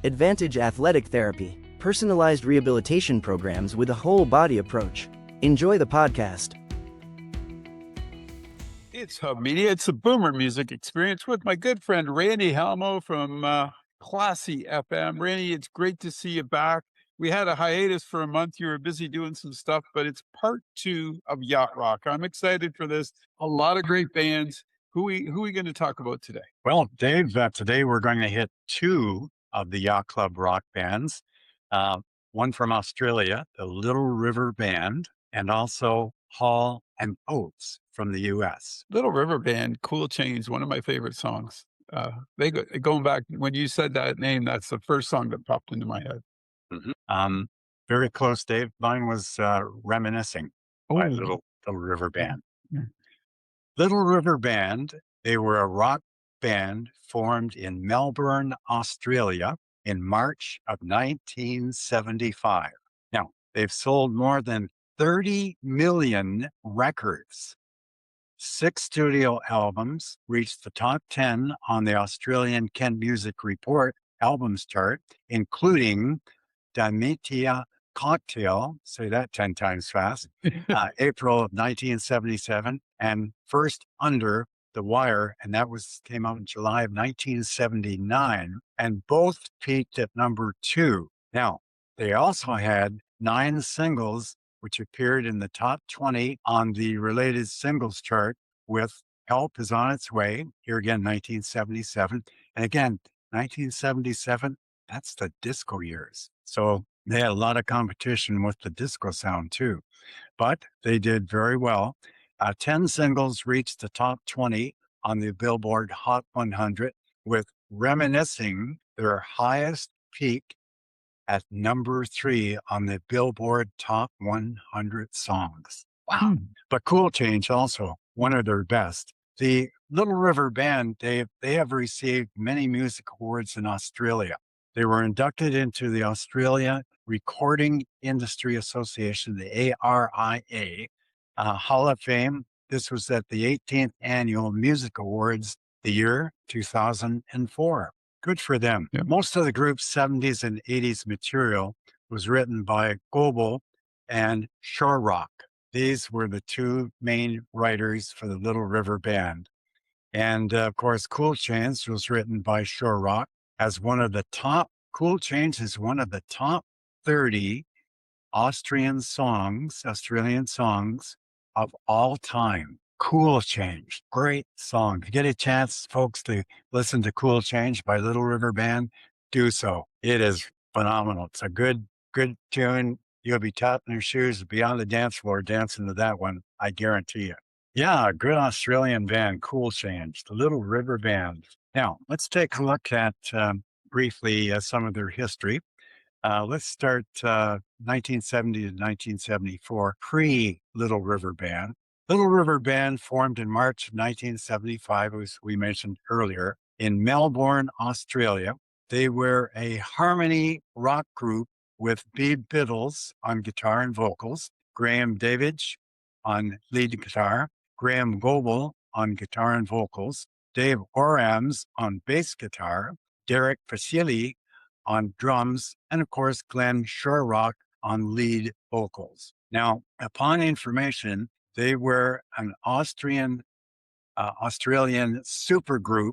Advantage Athletic Therapy, personalized rehabilitation programs with a whole body approach. Enjoy the podcast. It's Hub Media. It's a Boomer Music Experience with my good friend Randy Halmo from Classy FM. Randy, it's great to see you back. We had a hiatus for a month. You were busy doing some stuff, but it's part two of Yacht Rock. I'm excited for this. A lot of great bands. Who we going to talk about today? Well, Dave, today we're going to hit two of the Yacht Club rock bands. Uh, one from Australia, the Little River Band, and also Hall and Oates from the U.S. Little River Band, Cool Change, one of my favorite songs. Going back when you said that name, that's the first song that popped into my head. Very close, Dave. Mine was Reminiscing by Oh, Little River Band. yeah. Little River Band, they were a rock band formed in Melbourne, Australia in March of 1975. Now, they've sold more than 30 million records. 6 studio albums reached the top 10 on the Australian Ken Music Report albums chart, including Damitia Cocktail, say that 10 times fast, April of 1977, and First Under the Wire, and that came out in July of 1979, and both peaked at number 2. Now, they also had 9 singles, which appeared in the top 20 on the related singles chart, with Help Is On Its Way, here again, 1977, and again, 1977, that's the disco years. So they had a lot of competition with the disco sound too, but they did very well. 10 singles reached the top 20 on the Billboard Hot 100, with Reminiscing their highest peak at number 3 on the Billboard Top 100 songs. Wow. But Cool Change also, one of their best. The Little River Band, they have received many music awards in Australia. They were inducted into the Australia Recording Industry Association, the ARIA, Hall of Fame. This was at the 18th Annual Music Awards, the year 2004. Good for them. Yeah. Most of the group's 70s and 80s material was written by Goebel and Shore Rock. These were the two main writers for the Little River Band. And of course, Cool Change was written by Shore Rock as Cool Change is one of the top 30 Australian songs of all time. Cool Change, great song. If you get a chance, folks, to listen to Cool Change by Little River Band, do so. It is phenomenal. It's a good tune. You'll be tapping your shoes, be on the dance floor dancing to that one, I guarantee you. Yeah, good Australian band, Cool Change, the Little River Band. Now, let's take a look at briefly some of their history. Let's start 1970 to 1974, pre-Little River Band. Little River Band formed in March of 1975, as we mentioned earlier, in Melbourne, Australia. They were a harmony rock group with Beeb Biddles on guitar and vocals, Graham Davidge on lead guitar, Graham Goebel on guitar and vocals, Dave Orams on bass guitar, Derek Vasili on drums, and of course, Glenn Shorrock on lead vocals. Now, upon information, they were an Australian supergroup,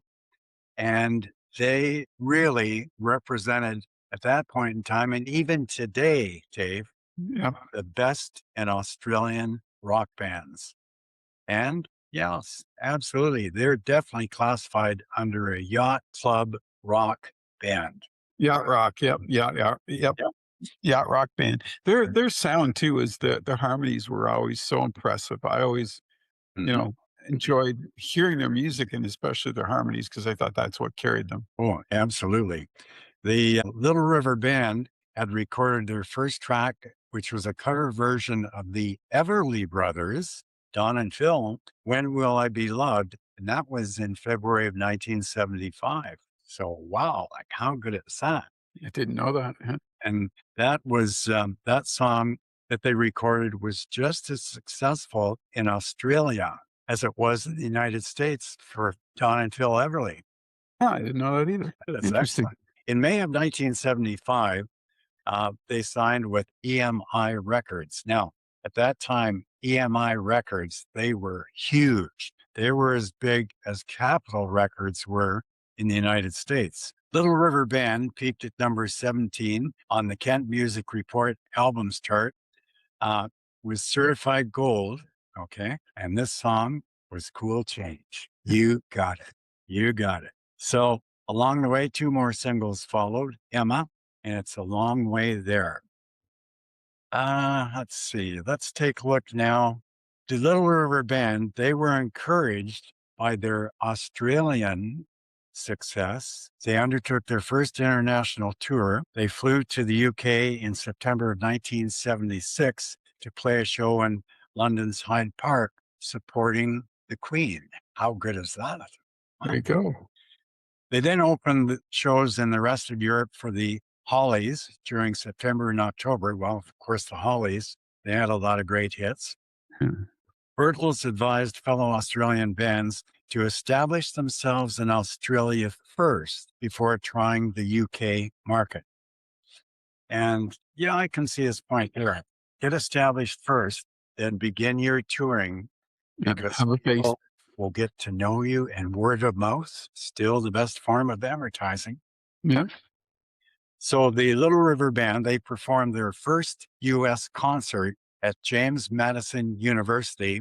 and they really represented at that point in time, and even today, Dave, Yeah. the best in Australian rock bands. And yes, absolutely, they're definitely classified under a yacht club rock band. Yacht Rock. Yep. Yep. Yep. Yacht Rock Band. Their sound too is the harmonies were always so impressive. I always, Mhm. enjoyed hearing their music and especially their harmonies because I thought that's what carried them. Oh, absolutely. The Little River Band had recorded their first track, which was a cover version of the Everly Brothers, Don and Phil, When Will I Be Loved? And that was in February of 1975. So, wow, like how good is that? I didn't know that. Huh? And that was that song that they recorded was just as successful in Australia as it was in the United States for Don and Phil Everly. Yeah, I didn't know that either. That's Interesting. excellent. In May of 1975, they signed with EMI Records. Now, at that time, EMI Records, they were huge. They were as big as Capitol Records were in the United States. Little River Band peaked at number 17 on the Kent Music Report albums chart, was certified gold. Okay. And this song was Cool Change. You got it. You got it. So along the way, 2 more singles followed, Emma, and It's a Long Way There. Let's see. Let's take a look now. The Little River Band, they were encouraged by their Australian success. They undertook their first international tour. They flew to the UK in September of 1976 to play a show in London's Hyde Park supporting the Queen. How good is that? There you go. They then opened the shows in the rest of Europe for the Hollies during September and October. Well, of course, the Hollies, they had a lot of great hits. Bertels advised fellow Australian bands to establish themselves in Australia first before trying the UK market. And yeah, I can see his point there. Get established first, then begin your touring, because Have a face. people will get to know you, and word of mouth, still the best form of advertising. Yeah. So the Little River Band, they performed their first U.S. concert at James Madison University.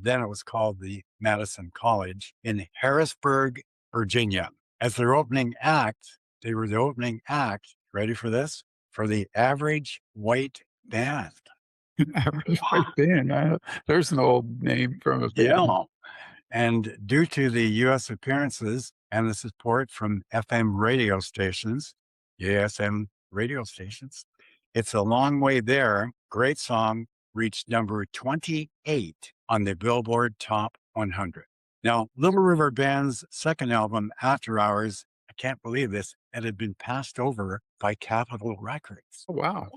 Then it was called the Madison College in Harrisburg, Virginia. As their opening act, they were the opening act, ready for this? For the Average White Band. Average White Band. There's an old name from a band. Yeah. And due to the U.S. appearances and the support from FM radio stations, ASM radio stations, It's a Long Way There, great song, reached number 28 on the Billboard Top 100. Now, Little River Band's second album, After Hours, I can't believe this, it had been passed over by Capitol Records. Oh, wow.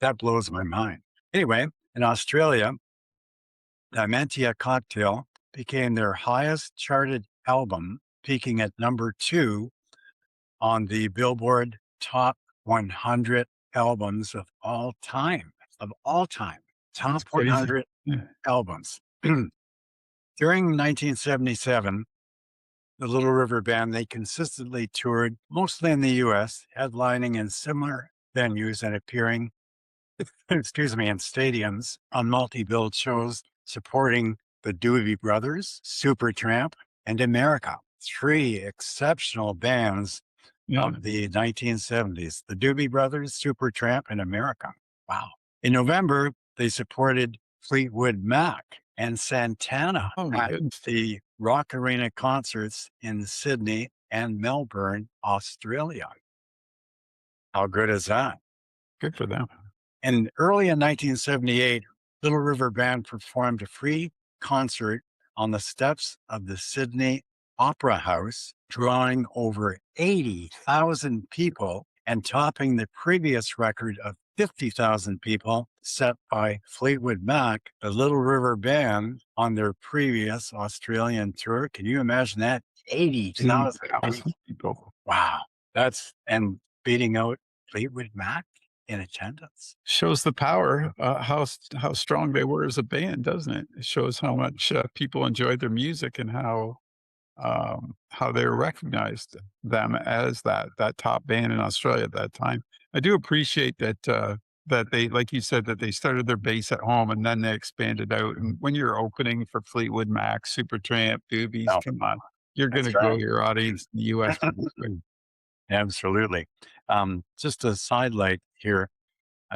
That blows my mind. Anyway, in Australia, Diamantia Cocktail became their highest charted album, peaking at number 2 on the Billboard Top 100 albums of all time. Top That's crazy. 100 Yeah. albums. During 1977, the Little River Band, they consistently toured mostly in the U.S., headlining in similar venues and appearing, in stadiums on multi-billed shows supporting the Doobie Brothers, Supertramp, and America. 3 exceptional bands Yeah. of the 1970s. The Doobie Brothers, Supertramp, and America. Wow. In November, they supported Fleetwood Mac and Santana Oh, my at goodness. the Rock Arena concerts in Sydney and Melbourne, Australia. How good is that? Good for them. And early in 1978, Little River Band performed a free concert on the steps of the Sydney Opera House, drawing over 80,000 people and topping the previous record of 50,000 people set by Fleetwood Mac, the Little River Band, on their previous Australian tour. Can you imagine that? 80,000 people. Wow. And beating out Fleetwood Mac in attendance. Shows the power, how strong they were as a band, doesn't it? It shows how much people enjoyed their music and how they recognized them as that top band in Australia at that time. I do appreciate that that they, like you said, that they started their base at home and then they expanded out. And when you're opening for Fleetwood Mac, Supertramp, Doobies, Oh, come on, you're going to that's grow right. your audience in the U.S. pretty quick. Absolutely. Just a sidelight here,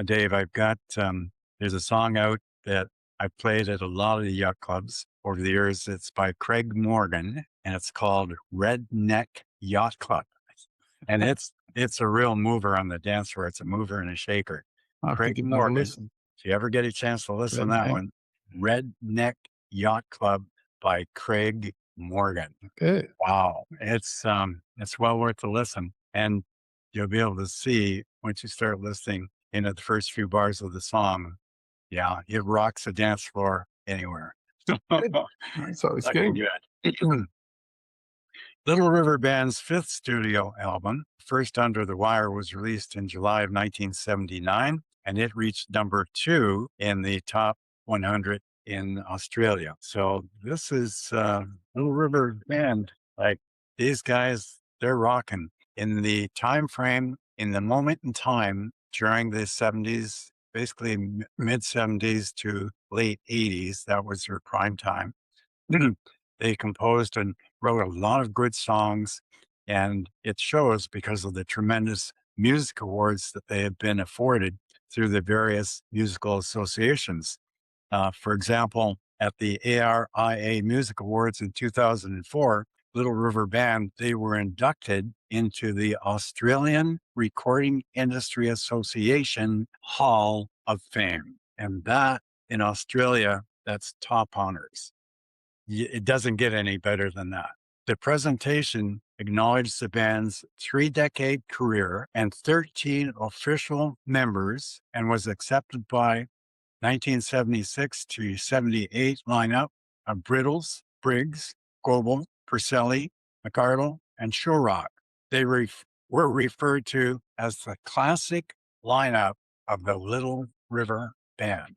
Dave, I've got, there's a song out that I played at a lot of the yacht clubs over the years. It's by Craig Morgan and it's called Redneck Yacht Club. And it's a real mover on the dance floor. It's a mover and a shaker. I'll have to Craig give them a Morgan. listen. If you ever get a chance to listen to that Redneck. one, Redneck Yacht Club by Craig Morgan. Good. Wow. It's well worth the listen. And you'll be able to see once you start listening into the first few bars of the song. Yeah, it rocks the dance floor anywhere. That's always Looking good. good. Little River Band's fifth studio album, First Under the Wire, was released in July of 1979, and it reached number 2 in the top 100 in Australia. So this is Little River Band. Like these guys, they're rocking in the time frame, in the moment in time during the 70s, basically mid 70s to late 80s. That was their prime time. They composed and wrote a lot of good songs, and it shows because of the tremendous music awards that they have been afforded through the various musical associations. For example, at the ARIA Music Awards in 2004, Little River Band, they were inducted into the Australian Recording Industry Association Hall of Fame. And that in Australia, that's top honors. It doesn't get any better than that. The presentation acknowledged the band's 3-decade career and 13 official members and was accepted by 1976 to 78 lineup of Brittles, Briggs, Goebel, Purcelli, McArdle, and Shorrock. They were referred to as the classic lineup of the Little River Band.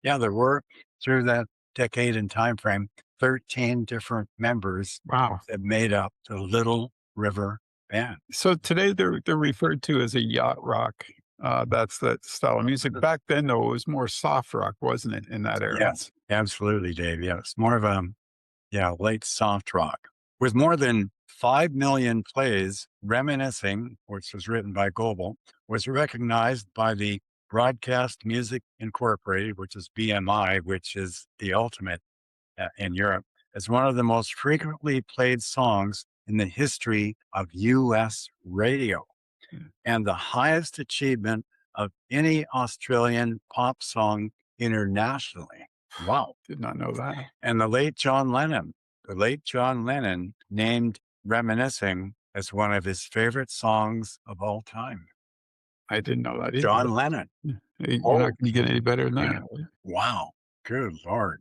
Yeah, there were, through that decade and time frame, 13 different members Wow. that made up the Little River Band. So today they're referred to as a yacht rock. That's that style of music. Back then, though, it was more soft rock, wasn't it? In that era. Yes, absolutely, Dave. Yeah, it's more of a late soft rock. With more than 5 million plays, Reminiscing, which was written by Goebel, was recognized by the Broadcast Music Incorporated, which is BMI, which is the ultimate in Europe, as one of the most frequently played songs in the history of U.S. radio, and the highest achievement of any Australian pop song internationally. Wow. Did not know that. And the late John Lennon named Reminiscing as one of his favorite songs of all time. I didn't know that either. John Lennon. You're not going to get any better than that. Wow. Good Lord.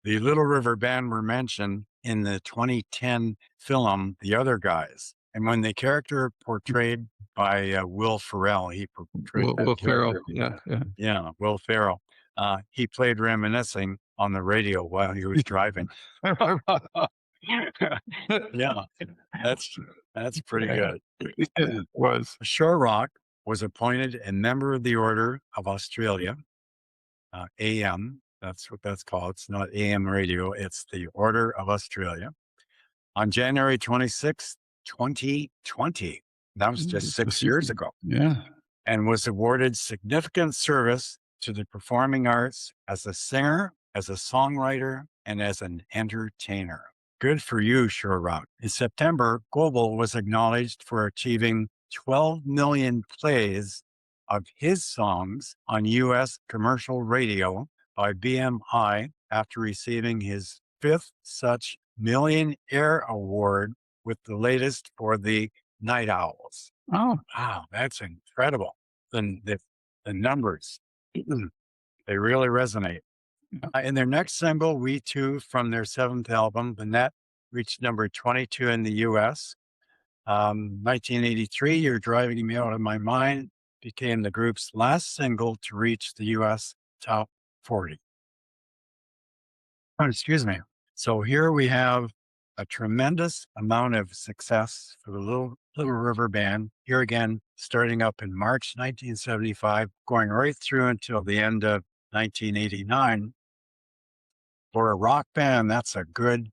The Little River Band were mentioned in the 2010 film, The Other Guys. And when the character portrayed by Will Ferrell, he portrayed Will Ferrell. Yeah. Yeah, Will Ferrell. He played Reminiscing on the radio while he was driving. Yeah, that's pretty good. It was. Shorrock was appointed a member of the Order of Australia, AM. That's what that's called. It's not AM radio. It's the Order of Australia. On January 26th, 2020. That was just 6 years ago. Yeah. And was awarded significant service to the performing arts as a singer, as a songwriter, and as an entertainer. Good for you, Shorrock. In September, Goebel was acknowledged for achieving 12 million plays of his songs on U.S. commercial radio by BMI after receiving his 5th such Millionaire Award with the latest for the Night Owls. Oh, Wow, that's incredible. The numbers, they really resonate. In their next single, We Two, from their 7th album, The Net, reached number 22 in the U.S. 1983, You're Driving Me Out of My Mind became the group's last single to reach the U.S. top 40. Oh, excuse me. So here we have a tremendous amount of success for the Little River Band. Here again, starting up in March 1975, going right through until the end of 1989. For a rock band, that's a good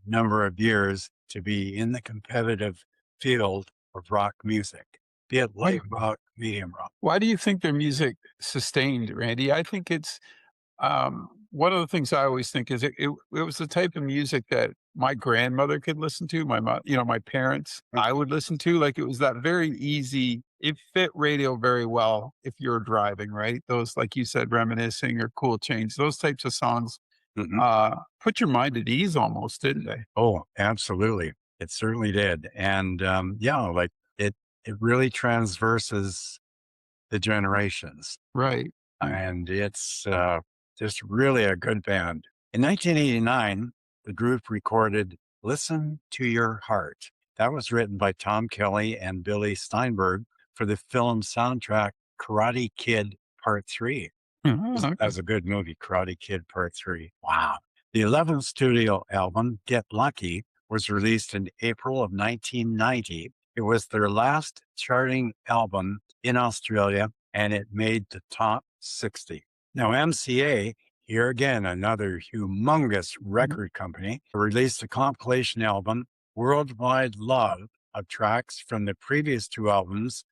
number of years to be in the competitive field of rock music, be it light rock, medium rock. why do you think their music sustained, Randy? I think it's one of the things I always think is it was the type of music that my grandmother could listen to, my parents, I would listen to. Like it was that very easy. It fit radio very well if you're driving, right? Those, like you said, Reminiscing or Cool Change, those types of songs put your mind at ease almost, didn't they? Oh, absolutely. It certainly did. And like it really transverses the generations. Right. And it's just really a good band. In 1989, the group recorded Listen to Your Heart. That was written by Tom Kelly and Billy Steinberg for the film soundtrack Karate Kid Part 3. That was a good movie, Karate Kid Part 3. Wow. The 11th studio album, Get Lucky, was released in April of 1990. It was their last charting album in Australia, and it made the top 60. Now, MCA, here again, another humongous record company, released a compilation album, Worldwide Love, of tracks from the previous two albums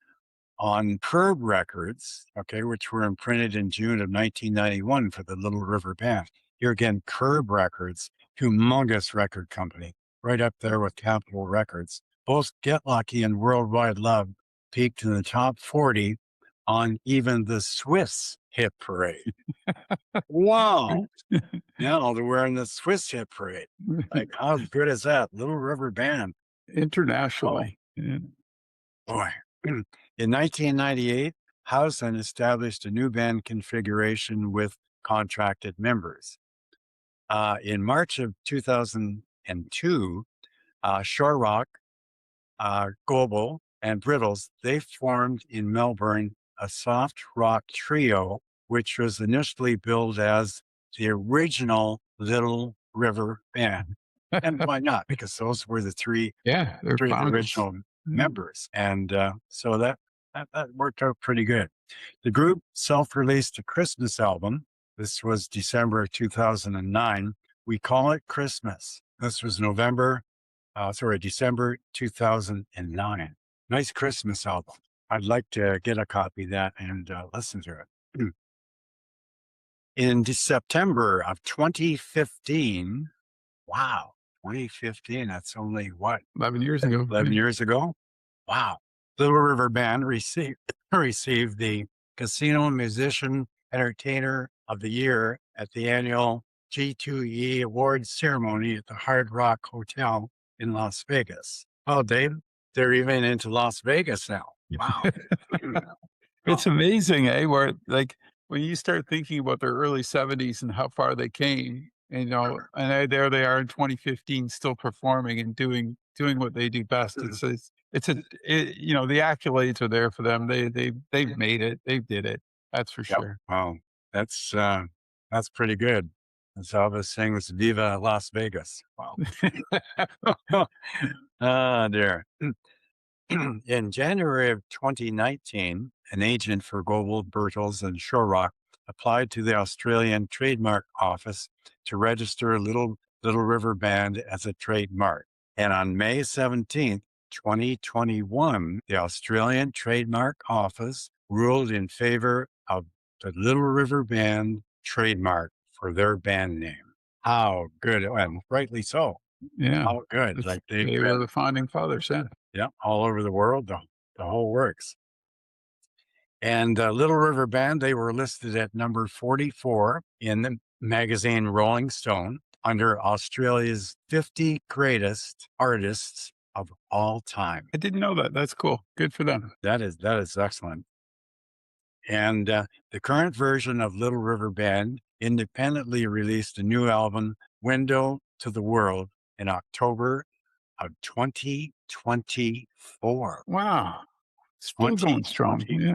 on Curb Records, okay, which were imprinted in June of 1991 for the Little River Band. Here again, Curb Records, humongous record company, right up there with Capitol Records. Both Get Lucky and Worldwide Love peaked in the top 40 on even the Swiss hit parade. Wow. Now they're wearing the Swiss hit parade. Like, how good is that? Little River Band. Internationally. Yeah. Boy. In 1998, Howson established a new band configuration with contracted members. In March of 2002, Shore Rock, Global, and Brittles, they formed in Melbourne a soft rock trio, which was initially billed as the original Little River Band. And why not? Because those were the three Yeah, they're of the founders. original members. And so that worked out pretty good. The group self-released a Christmas album. This was December of 2009. We Call It Christmas. This was December 2009. Nice Christmas album. I'd like to get a copy of that and listen to it. In September of 2015, wow, 2015, that's only what? 11 years ago. 11 years ago? Wow. Little River Band received the Casino Musician Entertainer of the Year at the annual G2E Awards ceremony at the Hard Rock Hotel in Las Vegas. Oh, Dave, they're even into Las Vegas now. Wow. It's amazing, eh? Where like when you start thinking about their early 70s and how far they came, and, and there they are in 2015, still performing and doing what they do best. The accolades are there for them. They've made it. They did it. That's for sure. Wow, that's pretty good. As Elvis sings "Viva Las Vegas." Wow. Dear. In January of 2019, an agent for Global, Brittles, and Shore Rock applied to the Australian Trademark Office to register Little River Band as a trademark. And on May 17th, 2021, the Australian Trademark Office ruled in favor of the Little River Band trademark for their band name. How good, and rightly so. Yeah. How good. Like they were the founding fathers, yeah. Yeah, all over the world, the whole works. And Little River Band, they were listed at number 44 in the magazine Rolling Stone under Australia's 50 greatest artists of all time. I didn't know that. That's cool. Good for them. That is excellent. And the current version of Little River Band independently released a new album, Window to the World, in October of 2024. Wow. Still going strong. Yeah.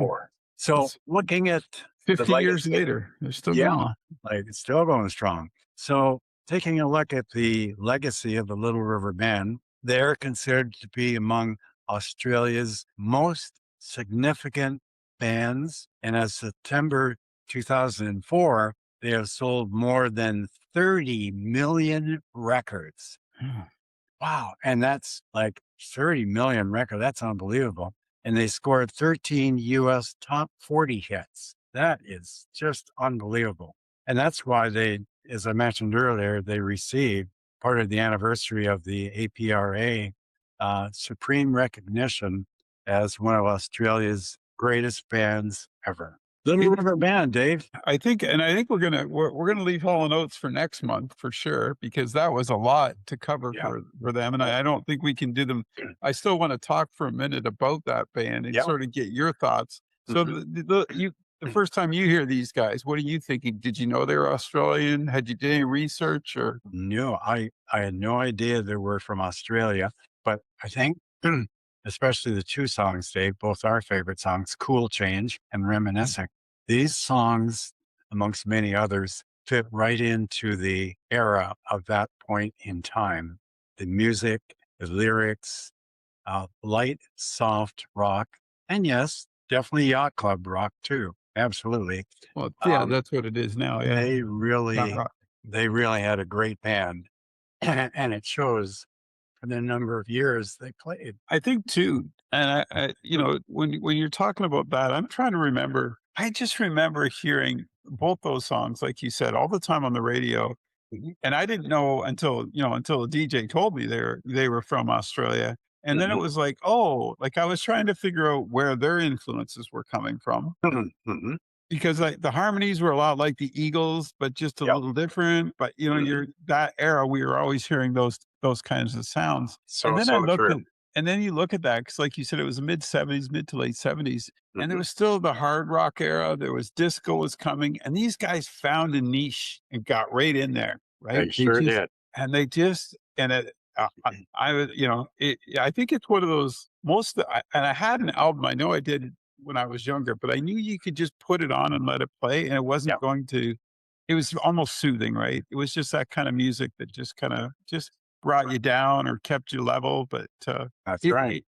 So looking at 50 years later, they're still going. Like it's still going strong. So taking a look at the legacy of the Little River Band, they're considered to be among Australia's most significant bands. And as September 2004, they have sold more than 30 million records. Wow. And that's like 30 million records. That's unbelievable. And they scored 13 US top 40 hits. That is just unbelievable. And that's why they, as I mentioned earlier, they received part of the anniversary of the APRA supreme recognition as one of Australia's greatest bands ever. Little River Band, Dave. I think we're gonna leave Hall & Oates for next month for sure, because that was a lot to cover for them, and I don't think we can do them. I still want to talk for a minute about that band and sort of get your thoughts. So the first time you hear these guys, what are you thinking? Did you know they were Australian? Had you did any research or? No, I had no idea they were from Australia, but I think, especially the two songs, Dave, both our favorite songs, Cool Change and Reminiscing. These songs, amongst many others, fit right into the era of that point in time. The music, the lyrics, light, soft rock, and yes, definitely yacht club rock too. Absolutely. Well, yeah, Um, that's what it is now. Yeah. they Yacht really, rock. they really had a great band, and it shows for the number of years they played. I think too. And when you're talking about that, I'm trying to remember. I just remember hearing both those songs, like you said, all the time on the radio. Mhm, And I didn't know until the DJ told me they were from Australia. And then it mhm, was like, oh, like I was trying to figure out where their influences were coming from mhm, mhm. because like the harmonies were a lot like the Eagles, but just a Yep. little different. But Mhm. you're that era, we were always hearing those kinds of sounds. And So, then I so looked true. at and then you look at that because, like you said, it was the mid-70s, mid to late 70s, and there Mhm. was still the hard rock era. There was disco was coming, and these guys found a niche and got right in there, right? They sure did. They just and it. I was, I think it's one of those and I had an album. I know I did when I was younger, but I knew you could just put it on and let it play, and it wasn't Yeah, going to. It was almost soothing, right? It was just that kind of music that just kind of just brought you down or kept you level. But that's right.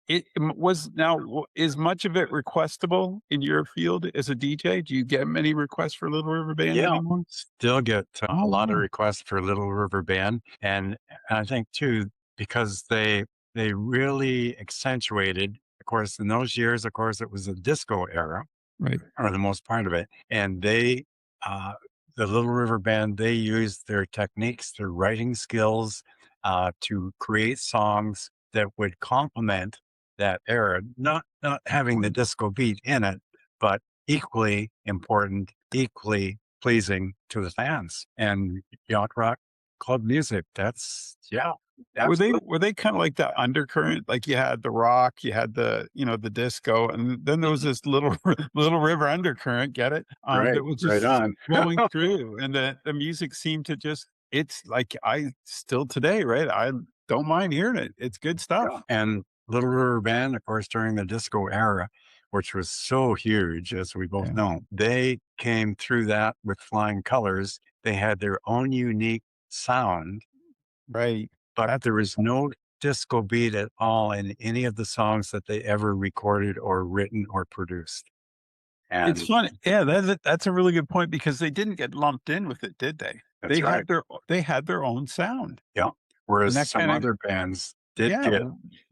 was now is much of it requestable in your field as a DJ? Do you get many requests for Little River Band Yeah, anymore? still get a Oh lot of wow, requests for Little River Band, and I think too because they really accentuated. Of course, in those years, of course, it was a disco era, right. or the most part of it, and uh, the Little River Band, they used their techniques, their writing skills, to create songs that would complement that era. Not having the disco beat in it, but equally important, equally pleasing to the fans. And yacht rock club music, that's yeah, absolutely. Were they kinda like the undercurrent? Like, you had the rock, you had the disco, and then there was Mhm. this little little river undercurrent, get it? Right, That was right just on. flowing through, and the music seemed to just it's like I still today, right? I don't mind hearing it. It's good Yeah, stuff. and Little River Band, of course, during the disco era, which was so huge, as we both Yeah. know, they came through that with flying colors. They had their own unique sound, Right. but That's there was no disco beat at all in any of the songs that they ever recorded or written or produced. it's And funny. Yeah, that's a really good point because they didn't get lumped in with it, did they? that's right. They had their own sound, Yeah. and Whereas that some kinda other bands did yeah, get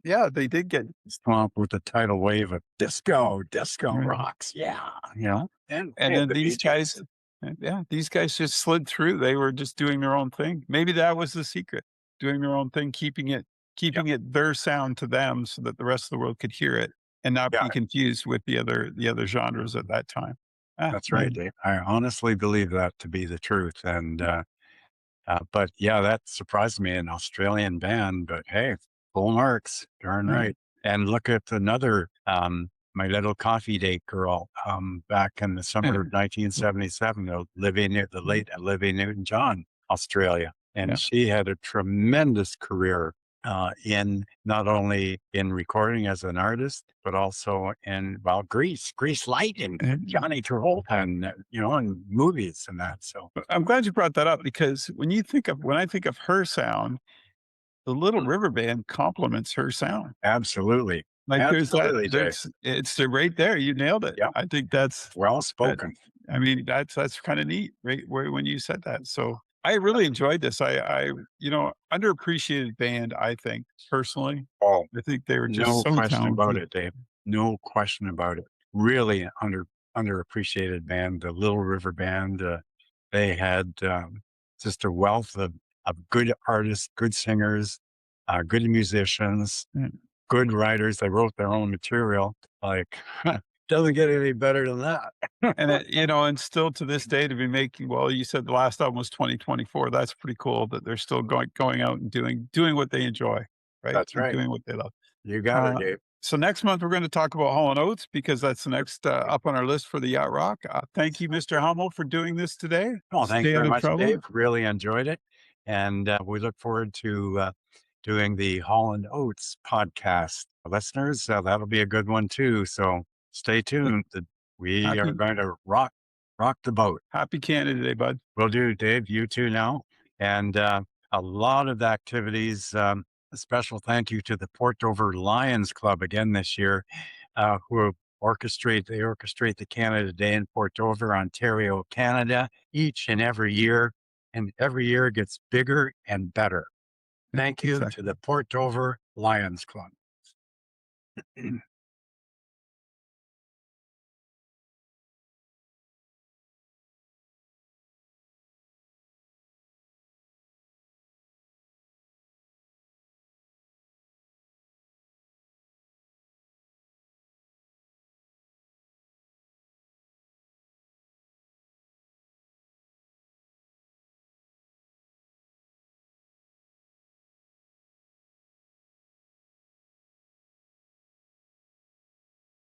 yeah, they did get swamped with the tidal wave of disco right. rocks. Yeah. You know, and And hey, then the Bee these guys Gees. yeah, these guys just slid through. They were just doing their own thing. Maybe that was the secret, doing their own thing, Yeah. keeping it their sound to them so that the rest of the world could hear it and not Yeah. be confused with the other genres at that time. Ah, That's right, man. Dave. I honestly believe that to be the truth. And, but yeah, that surprised me, an Australian band, but hey, full marks, darn Right. right. And look at another, my little coffee date girl, back in the summer of 1977, the late Olivia Newton-John, Australia. Yeah. And she had a tremendous career in not only in recording as an artist, but also in, well, Grease Lightning, And Johnny Travolta, and, in movies and that. So, I'm glad you brought that up because when I think of her sound, the Little mm, River Band complements her sound. absolutely. Like Absolutely, Dave. it's right there. You nailed it. Yeah. I think that's Well that spoken. I mean, that's kinda neat, right, where when you said that, so, I really enjoyed this. Underappreciated band, I think, personally. Oh, I think they were just no so question about talented. it, Dave. No question about it. Really underappreciated band, the Little River Band. They had just a wealth of good artists, good singers, good musicians, Mm, good writers. They wrote their own material. Like, doesn't get any better than that. and still to this day to be making well, you said the last album was 2024. That's pretty cool that they're still going out and doing what they enjoy, right? That's And right. doing what they love. You got it, Uh, Dave. So next month, we're going to talk about Hall & Oates because that's the next up on our list for the Yacht Rock. Thank you, Mr. Hummel, for doing this today. Well, thank you Stay out very of much, trouble. Dave. Really enjoyed it. And we look forward to doing the Hall & Oates podcast. Listeners, that'll be a good one too. So stay tuned. We are Happy, going to rock the boat. happy Canada Day, bud. Will do, Dave. You too now. And a lot of activities. A special thank you to the Port Dover Lions Club again this year, who orchestrate the Canada Day in Port Dover, Ontario, Canada, each and every year. And every year gets bigger and better. Thank you Exactly. to the Port Dover Lions Club.